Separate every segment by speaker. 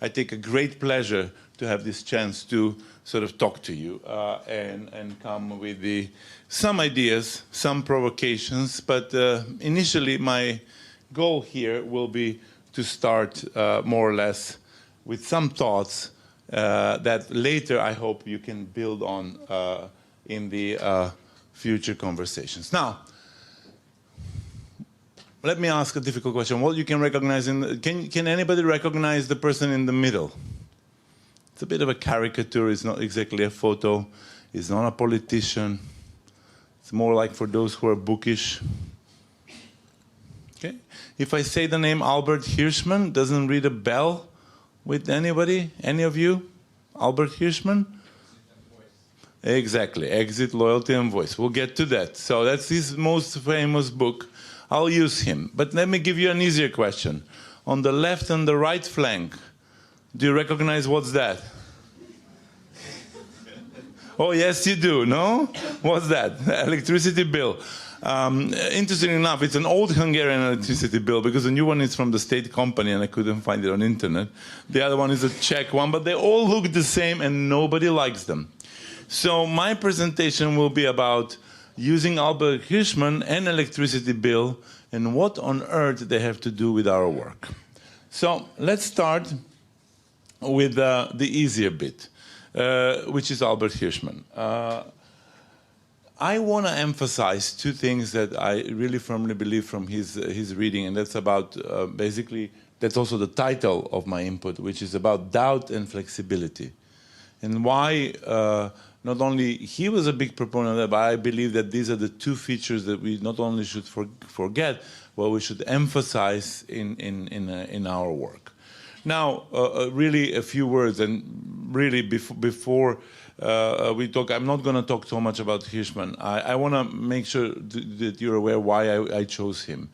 Speaker 1: I take a great pleasure to have this chance to sort of talk to you and come with some ideas, some provocations. But initially, my goal here will be to start more or less with some thoughts that later I hope you can build on in the future conversations. Now, let me ask a difficult question. What you can recognize can anybody recognize the person in the middle? It's a bit of a caricature. It's not exactly a photo. It's not a politician. It's more like for those who are bookish. Okay. If I say the name Albert Hirschman, doesn't ring a bell with anybody? Any of you? Albert Hirschman? Exactly. Exit, Loyalty, and Voice. We'll get to that. So that's his most famous book. I'll use him. But let me give you an easier question. On the left and the right flank, do you recognize what's that? Oh, yes, you do. No? What's that? Electricity bill. Interestingly enough, it's an old Hungarian electricity bill because the new one is from the state company and I couldn't find it on the internet. The other one is a Czech one, but they all look the same and nobody likes them. So my presentation will be about using Albert Hirschman and electricity bill and what on earth they have to do with our work. So let's start with the easier bit, which is Albert Hirschman. I want to emphasize two things that I really firmly believe from his reading, and that's about basically, that's also the title of my input, which is about doubt and flexibility. And why not only he was a big proponent of that, but I believe that these are the two features that we not only should forget, but we should emphasize in our work. Now, really a few words, and really before we talk, I'm not going to talk so much about Hirschman. I want to make sure that you're aware why I chose him.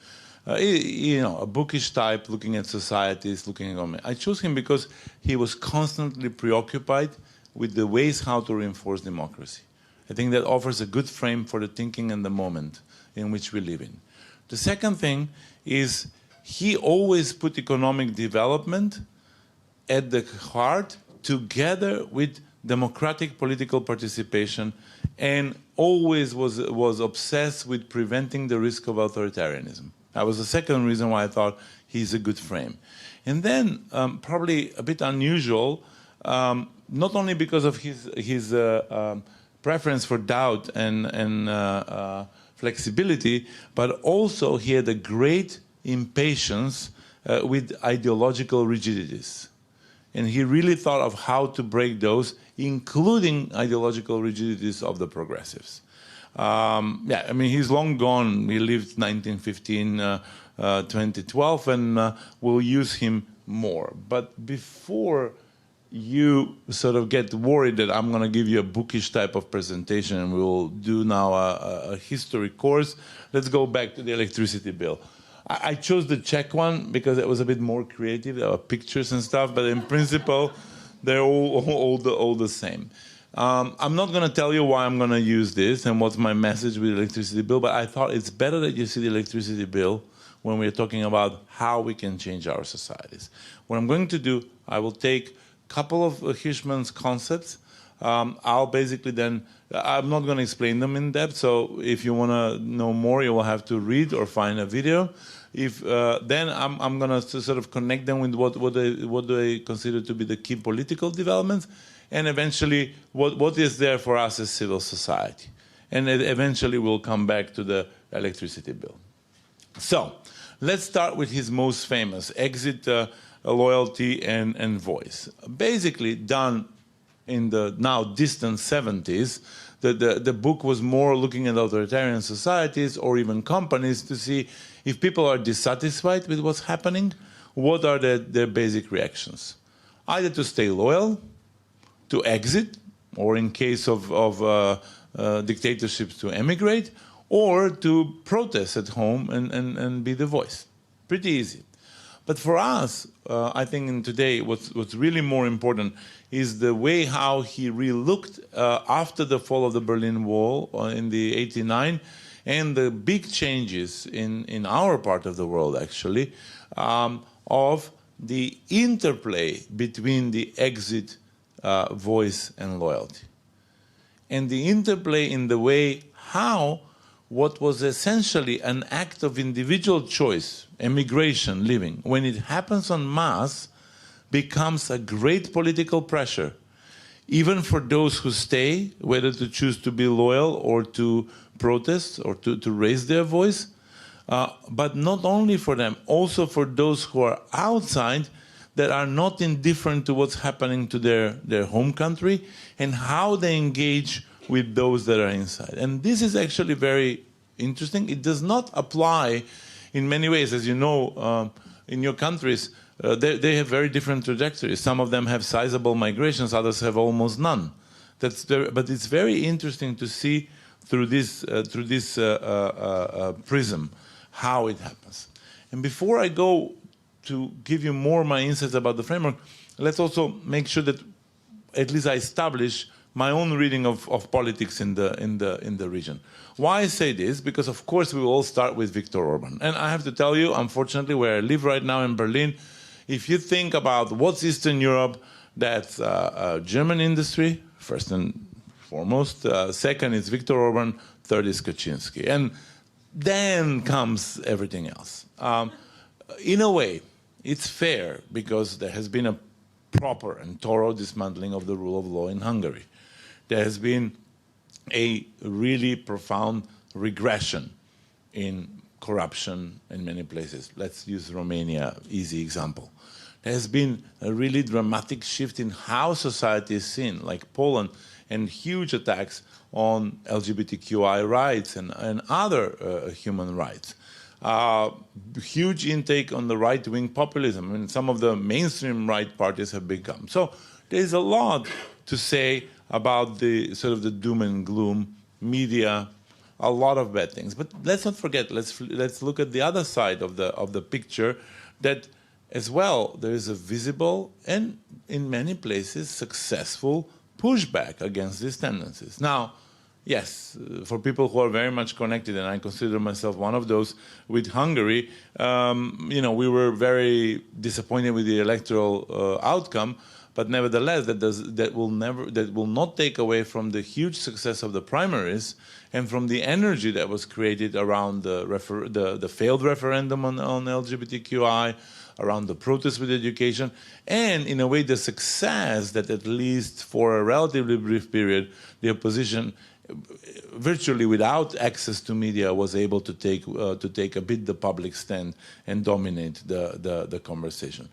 Speaker 1: You know, a bookish type, looking at societies, looking at government. I chose him because he was constantly preoccupied with the ways how to reinforce democracy. I think that offers a good frame for the thinking and the moment in which we live in. The second thing is he always put economic development at the heart together with democratic political participation and always was obsessed with preventing the risk of authoritarianism. That was the second reason why I thought he's a good frame. And then, probably a bit unusual, not only because of his preference for doubt and flexibility, but also he had a great impatience with ideological rigidities. And he really thought of how to break those, including ideological rigidities of the progressives. Yeah, I mean, he's long gone. He lived 1915, 2012, and we'll use him more. But before you sort of get worried that I'm going to give you a bookish type of presentation and we'll do now a history course, let's go back to the electricity bill. I chose the Czech one because it was a bit more creative. There were pictures and stuff, but in principle, they're all the same. I'm not going to tell you why I'm going to use this and what's my message with the electricity bill, but I thought it's better that you see the electricity bill when we're talking about how we can change our societies. What I'm going to do, I will take a couple of Hirschman's concepts. I'll basically then, I'm not going to explain them in depth, so if you want to know more, you will have to read or find a video. If then I'm going to sort of connect them with what do I consider to be the key political developments, and eventually what is there for us as civil society. And eventually we'll come back to the electricity bill. So let's start with his most famous, Exit, Loyalty, and Voice. Basically done in the now distant 70s, the book was more looking at authoritarian societies or even companies to see if people are dissatisfied with what's happening, what are their basic reactions? Either to stay loyal, to exit, or in case of dictatorships to emigrate, or to protest at home and be the voice. Pretty easy. But for us, I think in today, what's really more important is the way how he re-looked after the fall of the Berlin Wall in the '89, and the big changes in our part of the world, actually, of the interplay between the exit, voice, and loyalty. And the interplay in the way how what was essentially an act of individual choice, emigration, living, when it happens en masse, becomes a great political pressure, even for those who stay, whether to choose to be loyal or to protest or to raise their voice. But not only for them, also for those who are outside that are not indifferent to what's happening to their home country and how they engage with those that are inside. And this is actually very interesting. It does not apply in many ways. As you know, in your countries, they have very different trajectories. Some of them have sizable migrations, others have almost none. But it's very interesting to see through this prism how it happens. And before I go to give you more my insights about the framework, let's also make sure that at least I establish my own reading of politics in the region. Why I say this? Because of course we will all start with Viktor Orban. And I have to tell you, unfortunately, where I live right now in Berlin, if you think about what's Eastern Europe, that's German industry, first and foremost. Second is Viktor Orban, third is Kaczynski. And then comes everything else. In a way, it's fair because there has been a proper and thorough dismantling of the rule of law in Hungary. There has been a really profound regression in corruption in many places. Let's use Romania, easy example. There has been a really dramatic shift in how society is seen, like Poland, and huge attacks on LGBTQI rights and other human rights. Huge intake on the right-wing populism. I mean, some of the mainstream right parties have become. So there's a lot to say about the sort of the doom and gloom, media, a lot of bad things. But let's not forget, let's look at the other side of the picture, that as well there is a visible and in many places successful pushback against these tendencies. Now, yes, for people who are very much connected, and I consider myself one of those, with Hungary, we were very disappointed with the electoral outcome, but nevertheless, that will not take away from the huge success of the primaries and from the energy that was created around the failed referendum on LGBTQI, around the protests with education, and in a way the success that at least for a relatively brief period, the opposition, virtually without access to media, was able to take a bit the public stand and dominate the conversation.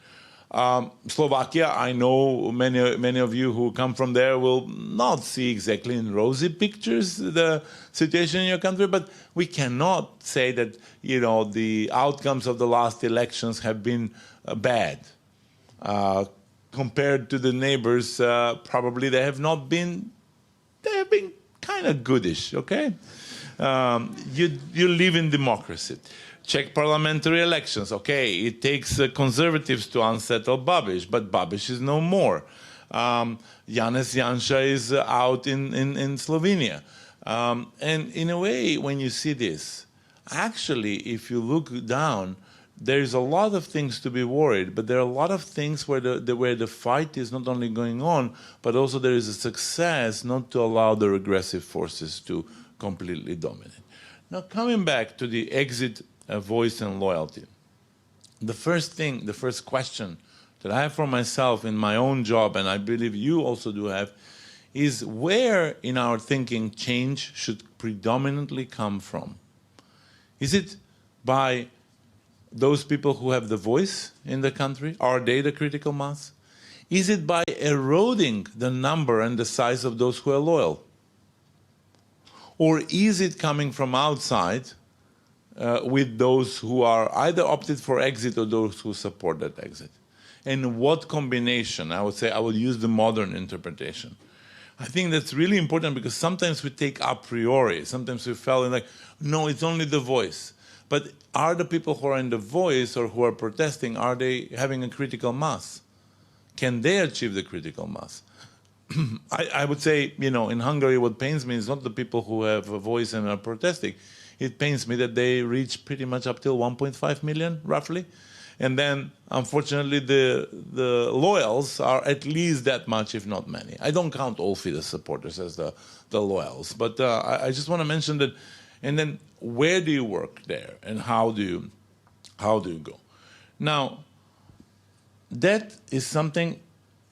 Speaker 1: Slovakia, I know many of you who come from there will not see exactly in rosy pictures the situation in your country, but we cannot say that the outcomes of the last elections have been bad. Compared to the neighbors, probably they have been kind of goodish, okay? You live in democracy. Czech parliamentary elections, okay, it takes conservatives to unsettle Babiš, but Babiš is no more. Janez Janša is out in Slovenia. And in a way, when you see this, actually, if you look down, there's a lot of things to be worried, but there are a lot of things where the fight is not only going on, but also there is a success not to allow the regressive forces to completely dominate. Now, coming back to the exit voice and loyalty, the first question that I have for myself in my own job, and I believe you also do have, is where in our thinking change should predominantly come from? Is it by those people who have the voice in the country? Are they the critical mass? Is it by eroding the number and the size of those who are loyal? Or is it coming from outside with those who are either opted for exit or those who support that exit? And what combination? I would say I will use the modern interpretation. I think that's really important because sometimes we take a priori. Sometimes we feel like, no, it's only the voice. But are the people who are in the voice or who are protesting, are they having a critical mass? Can they achieve the critical mass? I would say, in Hungary, what pains me is not the people who have a voice and are protesting. It pains me that they reach pretty much up till 1.5 million, roughly. And then, unfortunately, the loyals are at least that much, if not many. I don't count all Fidesz supporters as the loyals, but I just want to mention that. And then, where do you work there, and how do you go? Now, that is something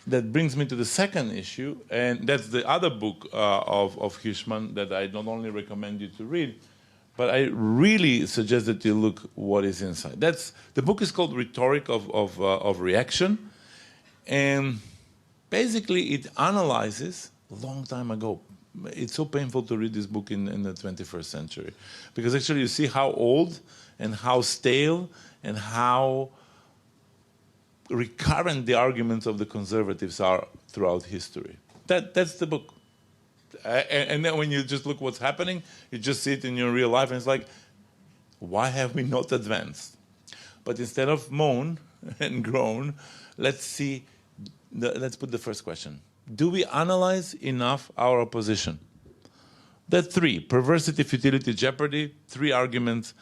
Speaker 1: that brings me to the second issue, and that's the other book of Hirschman that I not only recommend you to read, but I really suggest that you look what is inside. The book is called Rhetoric of Reaction, and basically it analyzes a long time ago. It's so painful to read this book in the 21st century, because actually you see how old and how stale and how recurrent the arguments of the conservatives are throughout history. That's the book. And then when you just look what's happening, you just see it in your real life, and it's like, why have we not advanced? But instead of moan and groan, let's put the first question. Do we analyze enough our opposition? There are three: perversity, futility, jeopardy. Three arguments.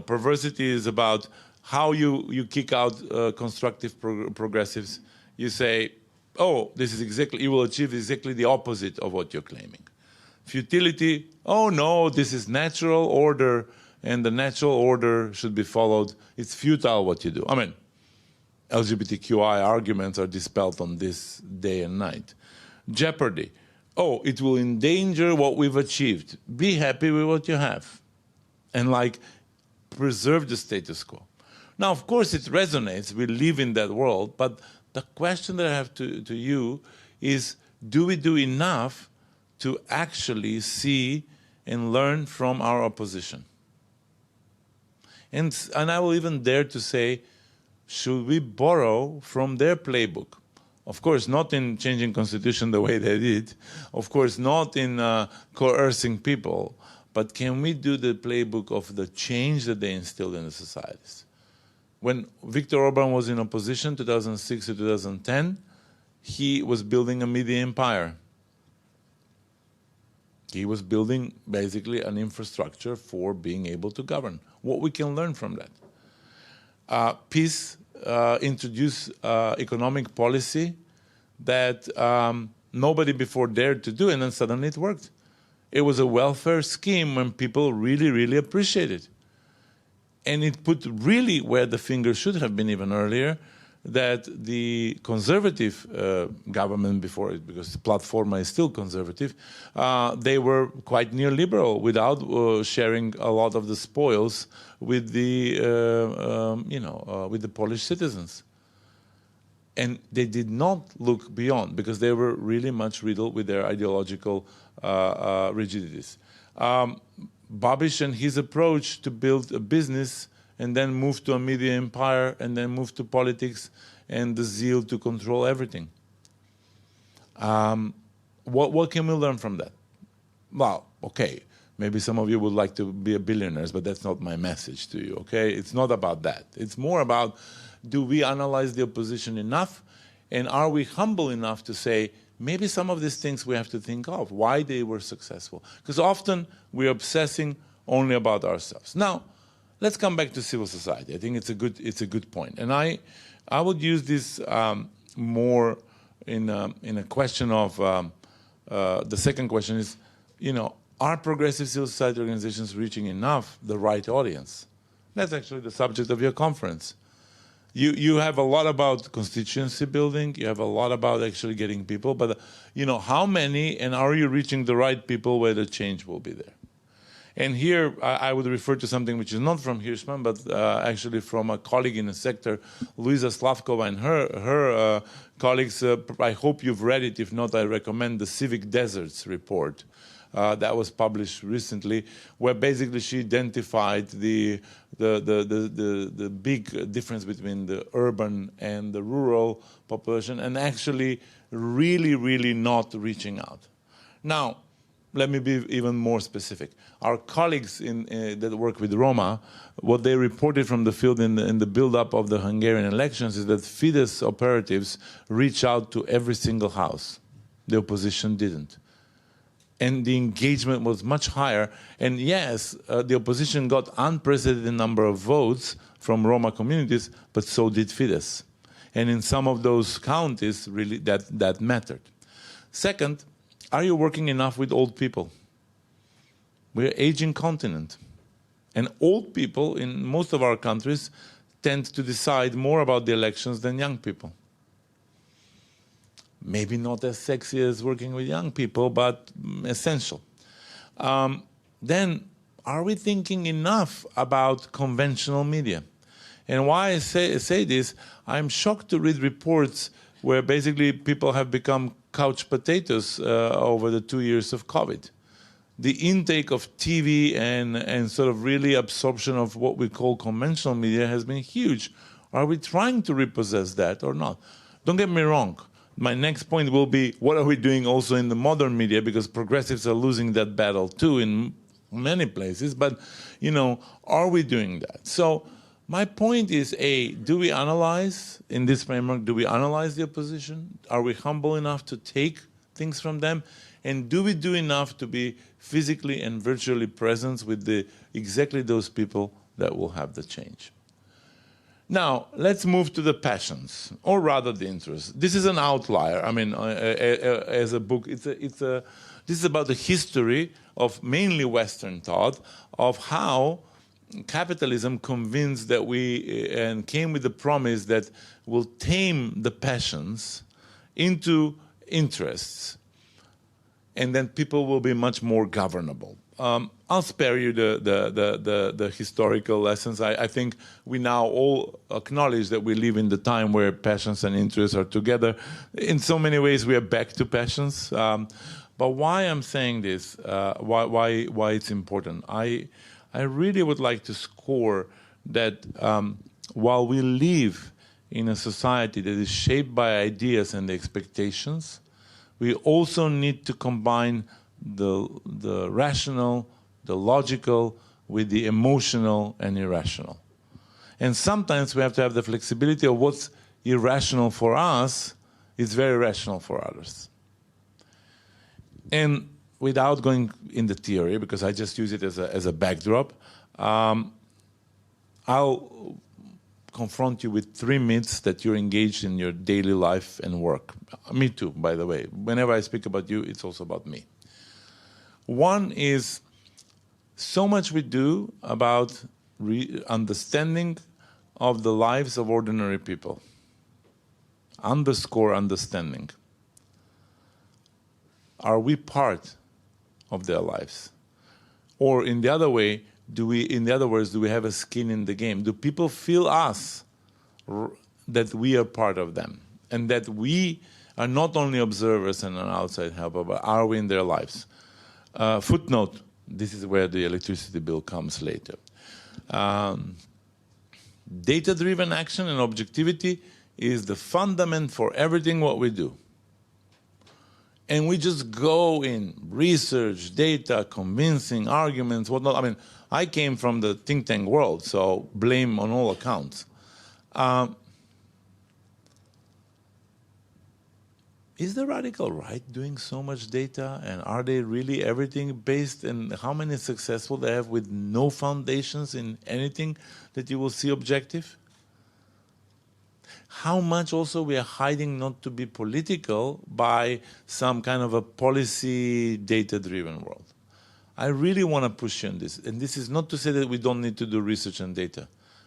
Speaker 1: Perversity is about how you kick out constructive progressives. You say, oh, you will achieve exactly the opposite of what you're claiming. Futility, oh no, this is natural order, and the natural order should be followed. It's futile what you do. I mean, LGBTQI arguments are dispelled on this day and night. Jeopardy, oh, it will endanger what we've achieved. Be happy with what you have. And preserve the status quo. Now, of course, it resonates. We live in that world. But the question that I have to you is, do we do enough to actually see and learn from our opposition? And I will even dare to say, should we borrow from their playbook? Of course, not in changing constitution the way they did. Of course, not in coercing people. But can we do the playbook of the change that they instilled in the societies? When Viktor Orban was in opposition, 2006 to 2010, he was building a media empire. He was building basically an infrastructure for being able to govern. What we can learn from that? PiS introduced economic policy that nobody before dared to do, and then suddenly it worked. It was a welfare scheme when people really, really appreciated it. And it put really where the finger should have been even earlier, that the conservative government before it, because Platforma is still conservative, they were quite neoliberal without sharing a lot of the spoils with the, with the Polish citizens. And they did not look beyond, because they were really much riddled with their ideological rigidities. Babiš and his approach to build a business and then move to a media empire and then move to politics and the zeal to control everything. What can we learn from that? Well, okay, maybe some of you would like to be a billionaires, but that's not my message to you, okay? It's not about that. It's more about, do we analyze the opposition enough, and are we humble enough to say, maybe some of these things we have to think of, why they were successful. Because often we're obsessing only about ourselves. Now, let's come back to civil society. I think it's a good point. And I would use this more in a question of, the second question is, are progressive civil society organizations reaching enough the right audience? That's actually the subject of your conference. You have a lot about constituency building. You have a lot about actually getting people. But, how many, and are you reaching the right people where the change will be there? And here I would refer to something which is not from Hirschman, but actually from a colleague in the sector, Luisa Slavkova, and her colleagues. I hope you've read it. If not, I recommend the Civic Deserts report. That was published recently, where basically she identified the big difference between the urban and the rural population, and actually really, really not reaching out. Now, let me be even more specific. Our colleagues that work with Roma, what they reported from the field in the build-up of the Hungarian elections is that Fidesz operatives reach out to every single house. The opposition didn't. And the engagement was much higher. And yes, the opposition got unprecedented number of votes, from Roma communities, but so did Fidesz. And in some of those counties, really, that mattered. Second, are you working enough with old people? We're an aging continent. And old people in most of our countries tend to decide more about the elections than young people. Maybe not as sexy as working with young people, but essential. Then, are we thinking enough about conventional media? And why I say this, I'm shocked to read reports where basically people have become couch potatoes over the 2 years of COVID. The intake of TV and sort of really absorption of what we call conventional media has been huge. Are we trying to repossess that or not? Don't get me wrong. My next point will be, what are we doing also in the modern media? Because progressives are losing that battle too in many places. But, you know, are we doing that? So my point is, A, do we analyze, in this framework, do we analyze the opposition? Are we humble enough to take things from them? And do we do enough to be physically and virtually present with exactly those people that will have the change? Now, let's move to the passions, or rather the interests. This is an outlier. I mean, as a book, this is about the history of mainly Western thought of how capitalism convinced that and came with the promise that will tame the passions into interests, and then people will be much more governable. I'll spare you the historical lessons. I think we now all acknowledge that we live in the time where passions and interests are together. In so many ways, we are back to passions. But why I'm saying this, why it's important, I really would like to score that while we live in a society that is shaped by ideas and expectations, we also need to combine the rational, the logical, with the emotional and irrational. And sometimes we have to have the flexibility of what's irrational for us is very rational for others. And without going in the theory, because I just use it as a backdrop, I'll confront you with 3 myths that you're engaged in your daily life and work. Me too, by the way. Whenever I speak about you, it's also about me. One is, so much we do about understanding of the lives of ordinary people. Underscore understanding. Are we part of their lives? Or in the other way, do we have a skin in the game? Do people feel us, that we are part of them? And that we are not only observers and an outside helper, but are we in their lives? Footnote, this is where the electricity bill comes later. Data-driven action and objectivity is the fundament for everything what we do. And we just go in research, data, convincing, arguments, whatnot. I mean, I came from the think tank world, so blame on all accounts. Is the radical right doing so much data? And are they really everything based in how many successful they have with no foundations in anything that you will see objective? How much also we are hiding not to be political by some kind of a policy data-driven world. I really want to push you on this. And this is not to say that we don't need to do research and data,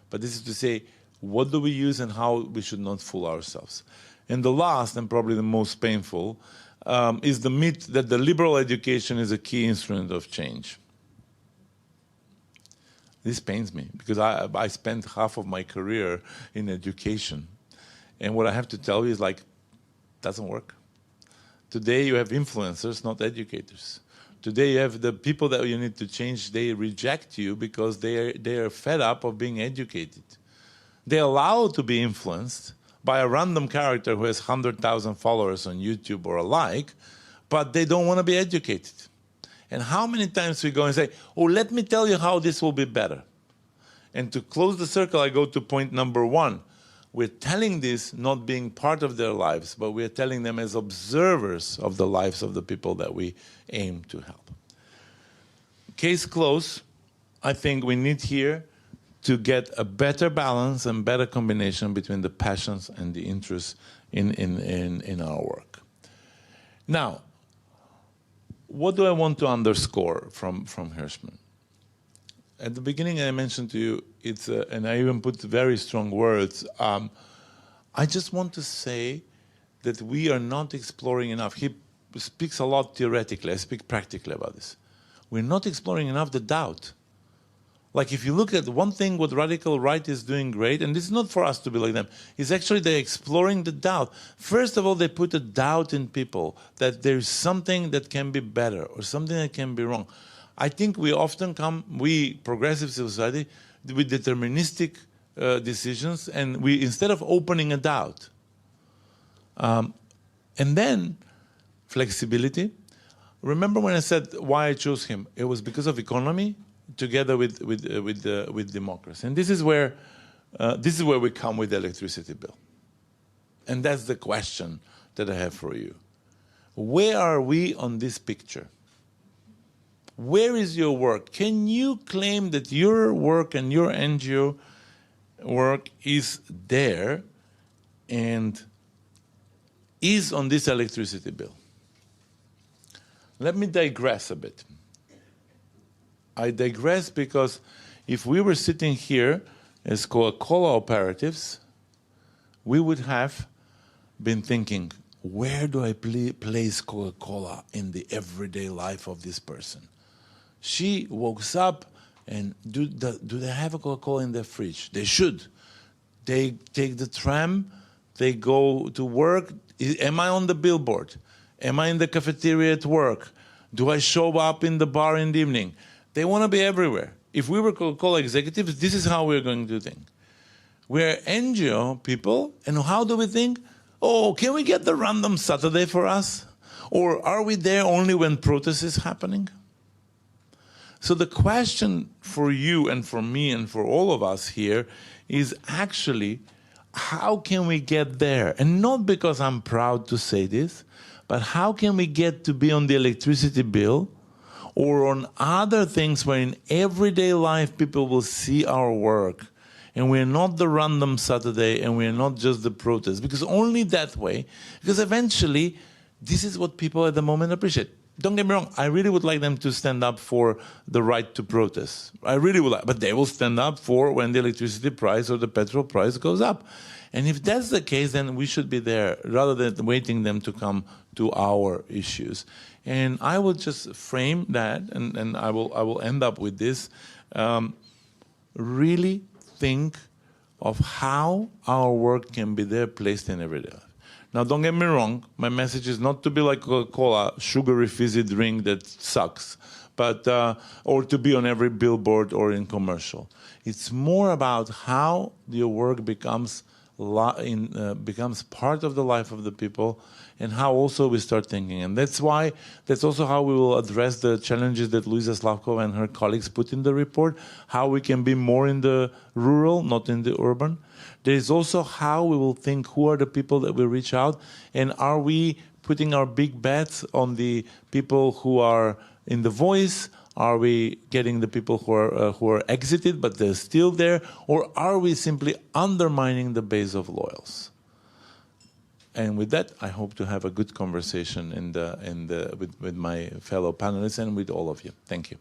Speaker 1: but this is to say, what do we use and how we should not fool ourselves. And the last, and probably the most painful, is the myth that the liberal education is a key instrument of change. This pains me, because I spent half of my career in education. And what I have to tell you is, like, doesn't work. Today you have influencers, not educators. Today you have the people that you need to change, they reject you because they are fed up of being educated. They're allowed to be influenced by a random character who has 100,000 followers on YouTube or alike, but they don't want to be educated. And how many times we go and say, oh, let me tell you how this will be better. And to close the circle, I go to point number 1. We're telling this not being part of their lives, but we're telling them as observers of the lives of the people that we aim to help. Case closed. I think we need here to get a better balance and better combination between the passions and the interests in our work. Now, what do I want to underscore from Hirschman? At the beginning, I mentioned to you, and I even put very strong words. I just want to say that we are not exploring enough. He speaks a lot theoretically. I speak practically about this. We're not exploring enough the doubt. Like if you look at one thing what radical right is doing great, and this is not for us to be like them, is actually they're exploring the doubt. First of all, they put a doubt in people that there's something that can be better or something that can be wrong. I think we often we progressive civil society, with deterministic decisions, and we instead of opening a doubt. And then flexibility. Remember when I said why I chose him? It was because of economy, together with democracy. And this is where we come with the electricity bill. And that's the question that I have for you. Where are we on this picture? Where is your work? Can you claim that your work and your NGO work is there and is on this electricity bill? Let me digress a bit. I digress because if we were sitting here as Coca-Cola operatives, we would have been thinking, where do I place Coca-Cola in the everyday life of this person? She wakes up and do they have a Coca-Cola in their fridge? They should. They take the tram, they go to work. Am I on the billboard? Am I in the cafeteria at work? Do I show up in the bar in the evening? They want to be everywhere. If we were Coca-Cola executives, this is how we're going to think. We're NGO people, and how do we think? Oh, can we get the random Saturday for us? Or are we there only when protest is happening? So the question for you and for me and for all of us here is actually, how can we get there? And not because I'm proud to say this, but how can we get to be on the electricity bill or on other things where in everyday life people will see our work and we're not the random Saturday and we're not just the protest? Because only that way, because eventually this is what people at the moment appreciate. Don't get me wrong, I really would like them to stand up for the right to protest. I really would like, but they will stand up for when the electricity price or the petrol price goes up. And if that's the case, then we should be there rather than waiting them to come to our issues. And I will just frame that, and I will end up with this. Really think of how our work can be there, placed in everyday life. Now, don't get me wrong. My message is not to be like Coca-Cola, sugary fizzy drink that sucks, but or to be on every billboard or in commercial. It's more about how your work becomes part of the life of the people, and how also we start thinking. And that's also how we will address the challenges that Luisa Slavkova and her colleagues put in the report, how we can be more in the rural, not in the urban. There is also how we will think who are the people that will reach out, and are we putting our big bets on the people who are in the voice? Are we getting the people who are exited but they're still there, or are we simply undermining the base of loyals? And with that, I hope to have a good conversation with my fellow panelists and with all of you. Thank you.